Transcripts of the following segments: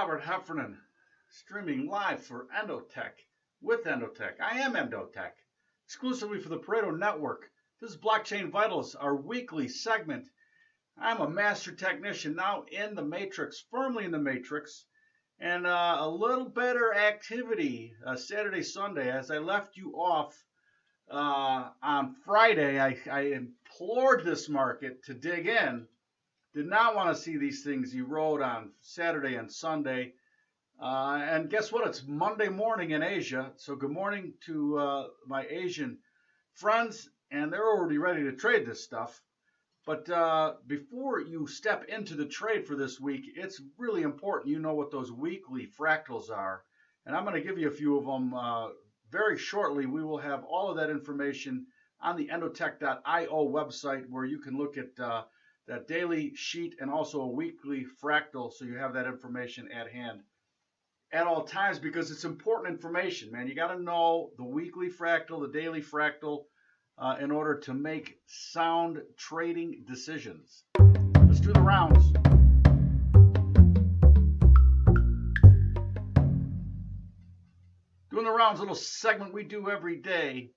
Robert Heffernan, streaming live for EndoTech with EndoTech. I am EndoTech, exclusively for the Pareto Network. This is Blockchain Vitals, our weekly segment. I'm a master technician now in the matrix, firmly in the matrix, and a little better activity Saturday, Sunday. As I left you off on Friday, I implored this market to dig in. Did not want to see these things erode on Saturday and Sunday. And guess what? It's Monday morning in Asia. So good morning to my Asian friends. And they're already ready to trade this stuff. But before you step into the trade for this week, it's really important you know what those weekly fractals are. And I'm going to give you a few of them very shortly. We will have all of that information on the EndoTech.io website, where you can look at that daily sheet and also a weekly fractal, so you have that information at hand at all times, because it's important information, man. You got to know the weekly fractal, the daily fractal, in order to make sound trading decisions. Let's do the rounds. Doing the rounds, little segment we do every day.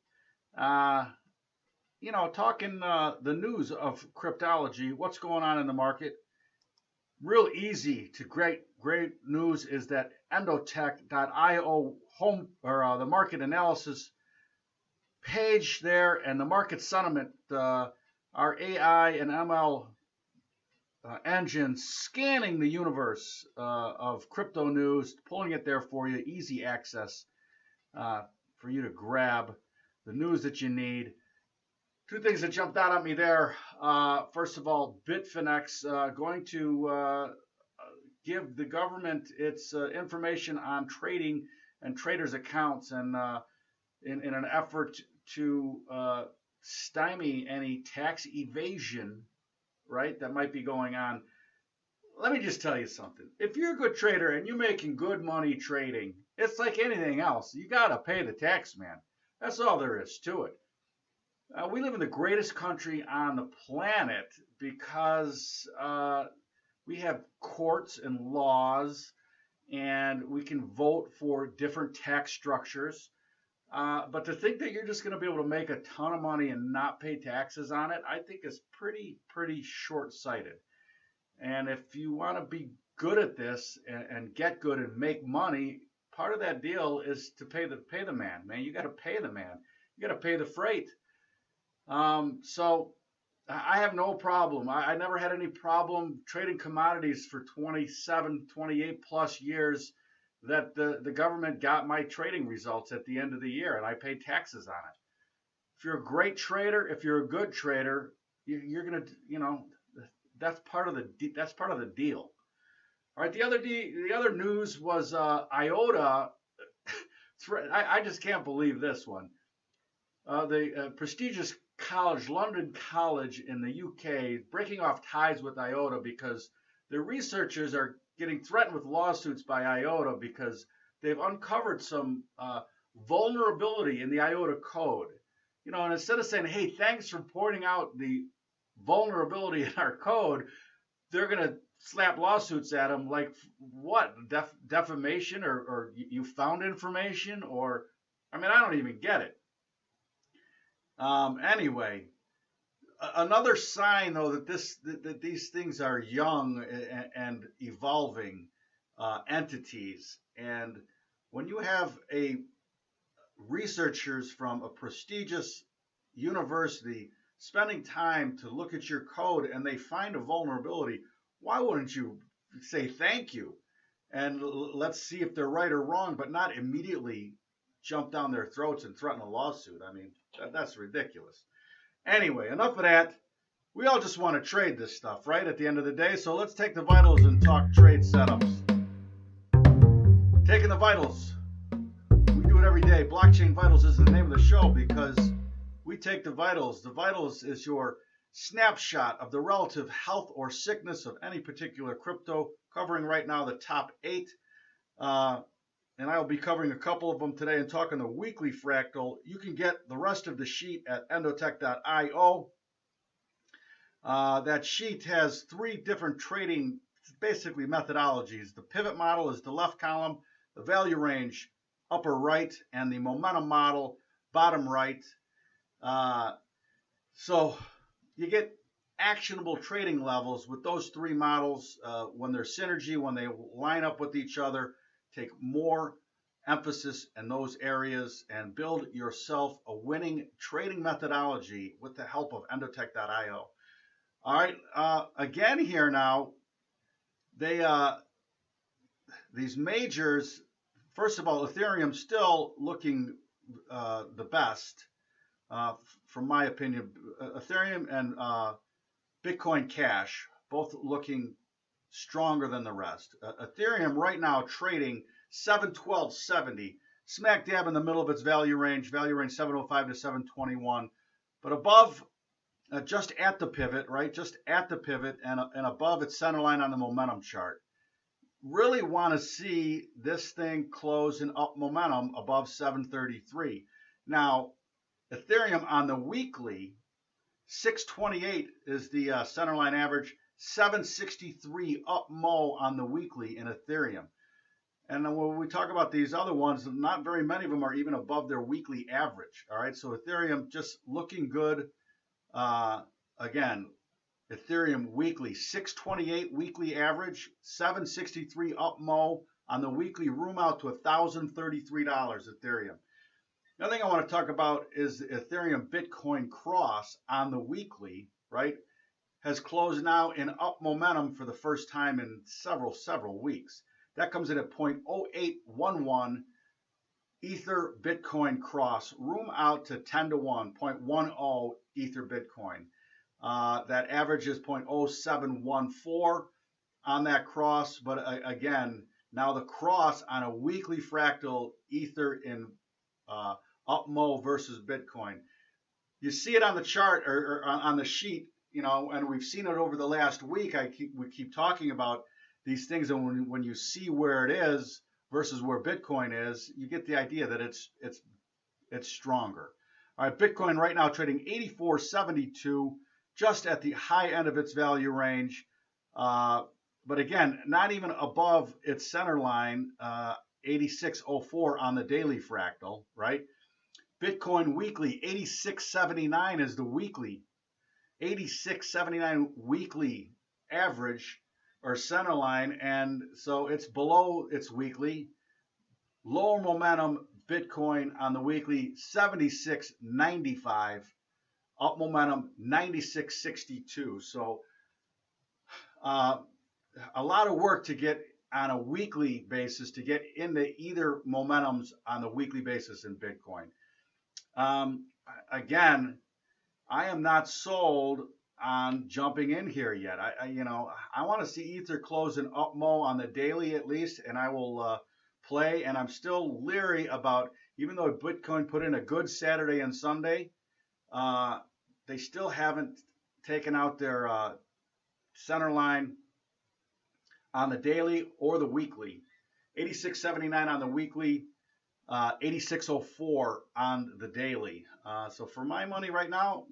Talking the news of cryptology, what's going on in the market. Real easy to great news is that EndoTech.io home, or the market analysis page there, and the market sentiment, our AI and ML engine scanning the universe of crypto news, pulling it there for you, easy access for you to grab the news that you need. Two things that jumped out at me there. First of all, Bitfinex going to give the government its information on trading and traders' accounts, and in an effort to stymie any tax evasion, right, that might be going on. Let me just tell you something. If you're a good trader and you're making good money trading, it's like anything else. You got to pay the tax man. That's all there is to it. We live in the greatest country on the planet because we have courts and laws, and we can vote for different tax structures. But to think that you're just going to be able to make a ton of money and not pay taxes on it, I think is pretty short-sighted. And if you want to be good at this and get good and make money, part of that deal is to pay the man. Man, you got to pay the man. You got to pay the freight. So I have no problem. I never had any problem trading commodities for 27, 28 plus years that the government got my trading results at the end of the year, and I paid taxes on it. If you're a great trader, if you're a good trader, you're going to, that's part of the deal. All right. The other news was IOTA. I just can't believe this one. The prestigious college, London College in the UK, breaking off ties with IOTA because their researchers are getting threatened with lawsuits by IOTA because they've uncovered some vulnerability in the IOTA code. And instead of saying, hey, thanks for pointing out the vulnerability in our code, they're going to slap lawsuits at them like what? Defamation or you found information? Or, I don't even get it. Anyway, another sign, though, that these things are young and evolving entities. And when you have researchers from a prestigious university spending time to look at your code and they find a vulnerability, why wouldn't you say thank you? And let's see if they're right or wrong, but not immediately jump down their throats and threaten a lawsuit. That's ridiculous. Anyway, enough of that. We all just want to trade this stuff, right, at the end of the day. So let's take the vitals and talk trade setups. Taking the vitals. We do it every day. Blockchain Vitals is the name of the show because we take the vitals. The vitals is your snapshot of the relative health or sickness of any particular crypto, covering right now the top 8. And I'll be covering a couple of them today and talking the weekly fractal. You can get the rest of the sheet at EndoTech.io. That sheet has 3 different trading basically methodologies. The pivot model is the left column, the value range upper right, and the momentum model bottom right. So you get actionable trading levels with those three models when they're synergy, when they line up with each other. Take more emphasis in those areas and build yourself a winning trading methodology with the help of EndoTech.io. All right, again here now, these majors. First of all, Ethereum still looking the best, from my opinion. Ethereum and Bitcoin Cash both looking stronger than the rest. Ethereum right now trading 712.70, smack dab in the middle of its value range 705 to 721, but above, just at the pivot, right? Just at the pivot and above its center line on the momentum chart. Really want to see this thing close in up momentum above 733. Now, Ethereum on the weekly, 628 is the centerline average, 763 up mo on the weekly in Ethereum. And when we talk about these other ones, not very many of them are even above their weekly average. All right, so Ethereum just looking good. Again, Ethereum weekly, 628 weekly average, 763 up mo on the weekly, room out to $1,033 Ethereum. Another thing I want to talk about is the Ethereum Bitcoin cross on the weekly, right? Has closed now in up momentum for the first time in several weeks. That comes in at 0.0811 Ether Bitcoin cross, room out to 10 to 1, 0.10 Ether Bitcoin. That average is 0.0714 on that cross, but again, now the cross on a weekly fractal Ether in upmo versus Bitcoin. You see it on the chart or on the sheet, you know, and we've seen it over the last week. We keep talking about these things, and when you see where it is versus where Bitcoin is, you get the idea that it's stronger. All right, Bitcoin right now trading 84.72, just at the high end of its value range, but again, not even above its center line, 86.04 on the daily fractal, right? Bitcoin weekly, 86.79 is the weekly, 86.79 weekly average or center line, and so it's below its weekly. Lower momentum Bitcoin on the weekly, 76.95. Up momentum, 96.62. So a lot of work to get on a weekly basis to get into either momentums on the weekly basis in Bitcoin. Again, I am not sold on jumping in here yet. I want to see Ether close an up mo on the daily at least, and I will play. And I'm still leery about, even though Bitcoin put in a good Saturday and Sunday, they still haven't taken out their center line on the daily or the weekly. 86.79 on the weekly, 86.04 on the daily. So for my money right now,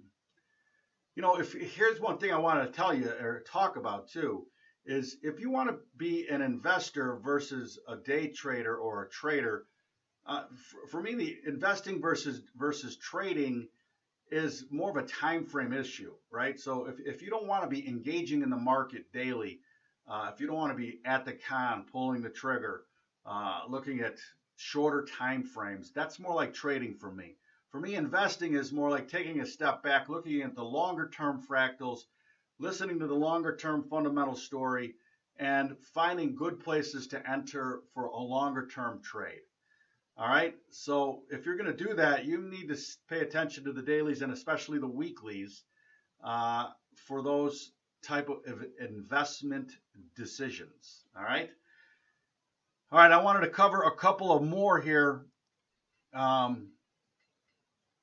you know, here's one thing I want to tell you or talk about too, is if you want to be an investor versus a day trader or a trader, for me, the investing versus trading is more of a time frame issue, right? So if you don't want to be engaging in the market daily, if you don't want to be at the con, pulling the trigger, looking at shorter time frames, that's more like trading for me. For me, investing is more like taking a step back, looking at the longer term fractals, listening to the longer term fundamental story, and finding good places to enter for a longer term trade. All right, so if you're going to do that, you need to pay attention to the dailies and especially the weeklies for those type of investment decisions. All right, I wanted to cover a couple of more here.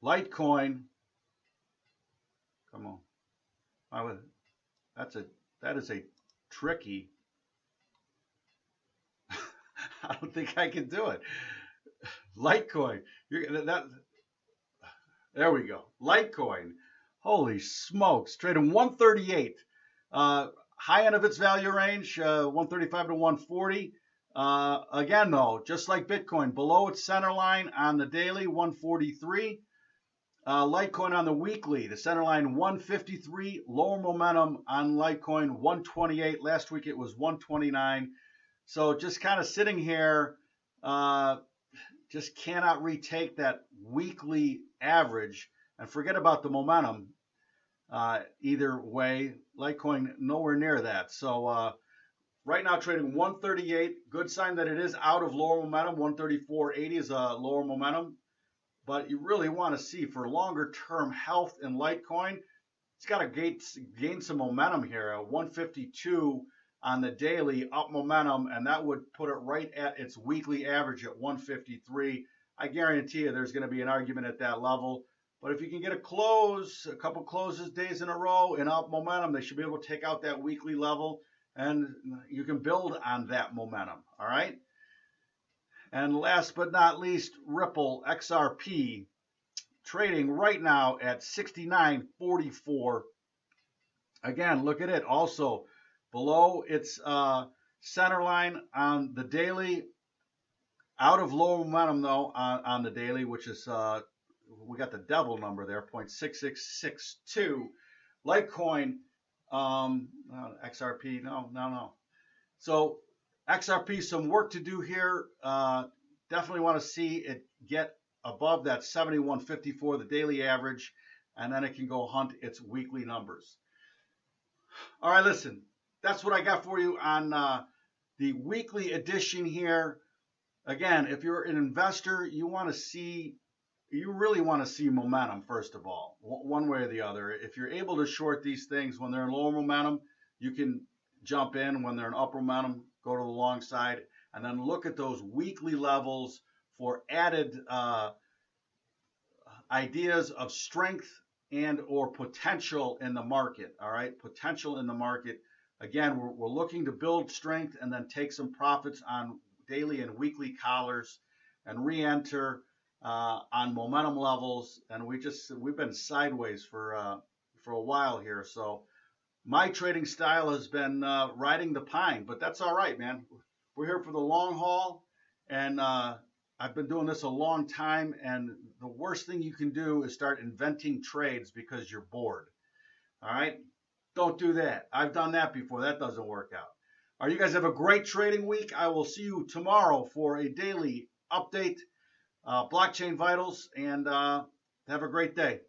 Litecoin, come on, that is a tricky. I don't think I can do it. Litecoin, there we go. Litecoin, holy smokes, trading 138. high end of its value range, 135 to 140. Again, though, just like Bitcoin, below its center line on the daily, 143. Litecoin on the weekly, the center line 153, lower momentum on Litecoin 128. Last week it was 129. So just kind of sitting here, just cannot retake that weekly average and forget about the momentum. Either way, Litecoin nowhere near that. So right now trading 138, good sign that it is out of lower momentum. 134.80 is a lower momentum. But you really want to see for longer term health in Litecoin, it's got to gain some momentum here. 152 on the daily, up momentum, and that would put it right at its weekly average at 153. I guarantee you there's going to be an argument at that level. But if you can get a couple closes days in a row in up momentum, they should be able to take out that weekly level, and you can build on that momentum. All right. And last but not least, Ripple XRP trading right now at 69.44. Again, look at it. Also below its center line on the daily, out of low momentum though on the daily, which is we got the devil number there, 0.6662. Litecoin, XRP, no. So XRP, some work to do here. Definitely want to see it get above that 71.54, the daily average, and then it can go hunt its weekly numbers. All right, listen, that's what I got for you on the weekly edition here. Again, if you're an investor, you really want to see momentum, first of all, one way or the other. If you're able to short these things when they're in lower momentum, you can jump in. When they're in upper momentum, go to the long side, and then look at those weekly levels for added ideas of strength and or potential in the market. All right, potential in the market. Again, we're looking to build strength and then take some profits on daily and weekly collars and re-enter on momentum levels. And we've been sideways for a while here. So my trading style has been riding the pine, but that's all right, man. We're here for the long haul, and I've been doing this a long time, and the worst thing you can do is start inventing trades because you're bored. All right? Don't do that. I've done that before. That doesn't work out. All right, you guys have a great trading week. I will see you tomorrow for a daily update, Blockchain Vitals, and have a great day.